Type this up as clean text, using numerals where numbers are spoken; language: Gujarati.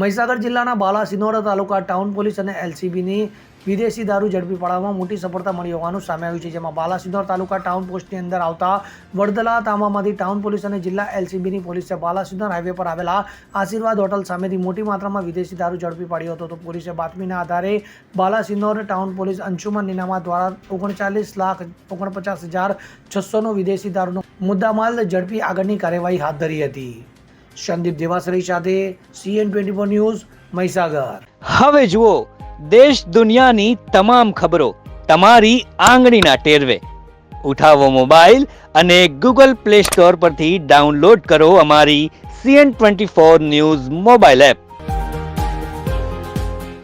મહીસાગર જિલ્લાના બાલાસિનોર તાલુકા ટાઉન પોલીસ અને એલસીબીની વિદેશી દારૂ ઝડપી પાડવામાં મોટી સફળતા મળી હોવાનું સામે આવ્યું છે, જેમાં બાલાસિનોર તાલુકા ટાઉન પોસ્ટની અંદર આવતા વડદલા તાંબામાંથી ટાઉન પોલીસ અને જિલ્લા એલસીબીની પોલીસે બાલાસિનોર હાઈવે પર આવેલા આશીર્વાદ હોટલ સામેથી મોટી માત્રામાં વિદેશી દારૂ ઝડપી પાડ્યો હતો. તો પોલીસે બાતમીના આધારે બાલાસિનોર ટાઉન પોલીસ અંશુમન નિનામા દ્વારા 39,49,600નો વિદેશી દારૂનો મુદ્દામાલ ઝડપી આગળની કાર્યવાહી હાથ ધરી હતી. સંદીપ દેવાસરી સાથે CN24 ન્યૂઝ, મહીસાગર. હવે જુઓ દેશ દુનિયાની તમામ ખબરો તમારી આંગળીના ટેરવે. ઉઠાવો મોબાઈલ અને Google Play Store પરથી ડાઉનલોડ કરો અમારી CN24 ન્યૂઝ મોબાઈલ એપ.